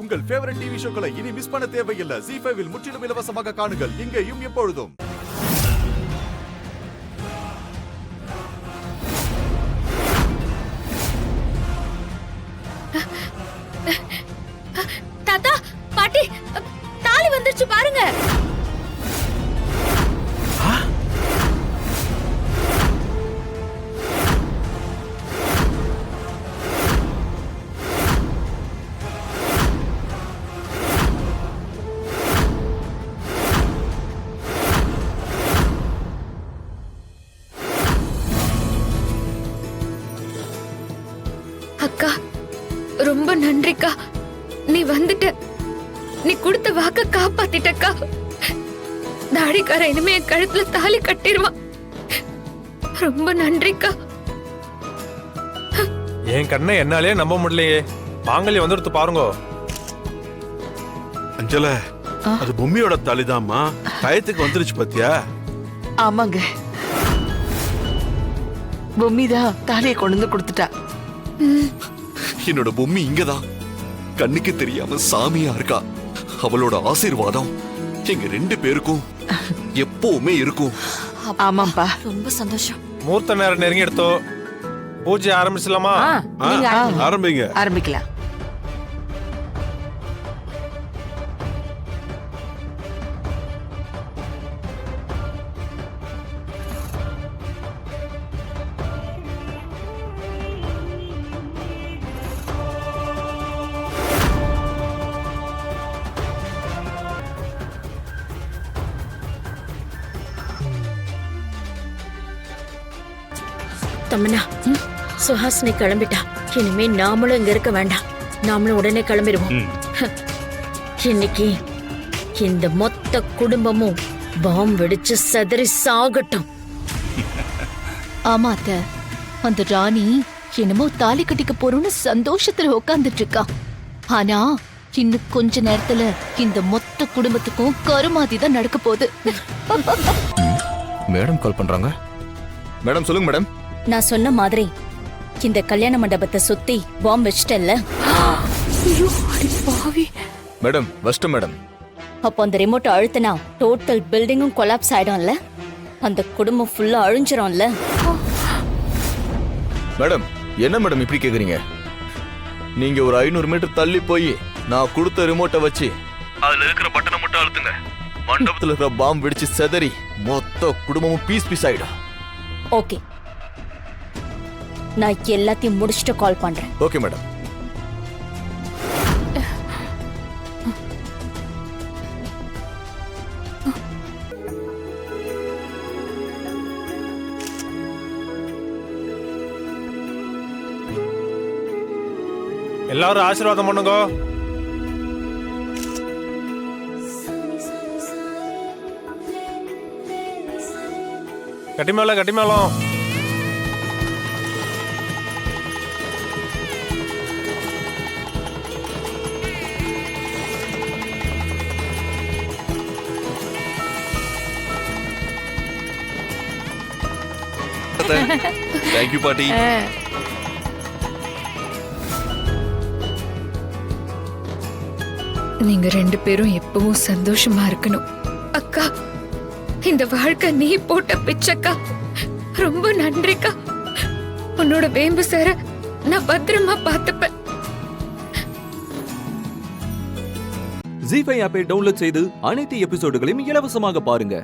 உங்கள் favourite TV ஷோக்களை இனி miss பண்ண தேவையில்லை. ZEE5 இல் முற்றிலும் இலவசமாக காணுங்கள். இங்கேயும் எப்பொழுதும். தாத்தா, பாட்டி, தாலி வந்துருச்சு பாருங்க. அக்கா, ரொம்ப நன்றிக்கா. நீ வந்துட்ட. நீ கொடுத்த வாக்க காப்பாத்திட்டக்கா. தாடிக்கார இனிமே என் கழுத்துல தாலி கட்டிடுவான். ரொம்ப நன்றிக்கா. என் கண்ணை என்னாலே நம்ப முடியலையே. மாங்கல்யம் வந்துடுத்து பாருங்க. அஞ்சல, அது பொம்மியோட தாலிதாம்மா. டயத்துக்கு வந்துருச்சு பாத்தியா? ஆமாங்க, பொம்மிதான் தாலியை கொண்டு வந்து கொடுத்துட்டா. என்னோட பொம்மி இங்கதான். கண்ணுக்கு தெரியாம சாமியா இருக்கா. அவளோட ஆசீர்வாதம் எங்க 2 பேருக்கும் எப்பவுமே இருக்கும். ஆமாப்பா, ரொம்ப சந்தோஷம். மூர்த்த நேரம் நெருங்கி எடுத்தோ. பூஜை ஆரம்பிச்சலாமா? ஆரம்பிங்க. ஆரம்பிக்கலாம். தம்மனா, சுஹாசினி கிளம்பிட்டா. இனிமே நாமளும் இங்க இருக்க வேண்டாம். நாமளும் உடனே கிளம்பிடுவோம். இன்னைக்கு இந்த மொத்த குடும்பமும் பாம் வெடிச்சு சதறி சாகட்டும். ஆமா அத்தை, அந்த ராணி என்னமோ தாலி கட்டிக்க போறோம்னு சந்தோஷத்துல உட்கார்ந்துட்டு இருக்கா. ஆனா இன்னும் கொஞ்ச நேரத்துல இந்த மொத்த குடும்பத்துக்கும் கருமாதி தான் நடக்க போகுது. மேடம் கால் பண்றாங்க. மேடம் சொல்லுங்க மேடம். நான் சொன்ன மாதிரி இந்த கல்யாண மண்டபத்தை சுத்தி பாம் வச்சிட்டல்ல? மேடம் வஷ்டம் மேடம். அப்போ அந்த ரிமோட் அழுத்தினா டோட்டல் பில்டிங்கும் கொலாப்ஸ் ஆயிடும்ல? அந்த குடும்பம் ஃபுல்லா அழிஞ்சிரும்ல? மேடம் என்ன மேடம் இப்படி கேக்குறீங்க? நீங்க ஒரு 500 மீட்டர் தள்ளி போய் நான் கொடுத்த ரிமோட்டை வச்சு அதுல இருக்கிற பட்டனை மட்டும் அழுத்துங்க. மண்டபத்துல இருக்கிற பாம் வெடிச்சு செதறி மொத்த குடும்பமும் பீஸ் பீஸ் ஆயிடும். ஓகே, நான் எல்லாத்தையும் முடிச்சுட்டு கால் பண்றேன். Okay madam. எல்லாரும் ஆசீர்வாதம் பண்ணுங்க. கட்டிமேளம் கட்டிமேளம். தேங்க்யூ பாட்டி. நீங்க 2 பேரும் எப்பவும் சந்தோஷமா இருக்கணும். அக்கா, இந்த வாழ்க்கை நீ போட்ட பிச்சைக்கா. ரொம்ப நன்றிக்கா. உன்னோட வேம்பு சார நான் பத்திரமா பார்த்துப்பேன். ZEE5 ஆப்பை டவுன்லோட் செய்து அனைத்து எபிசோடுகளையும் இலவசமாக பாருங்க.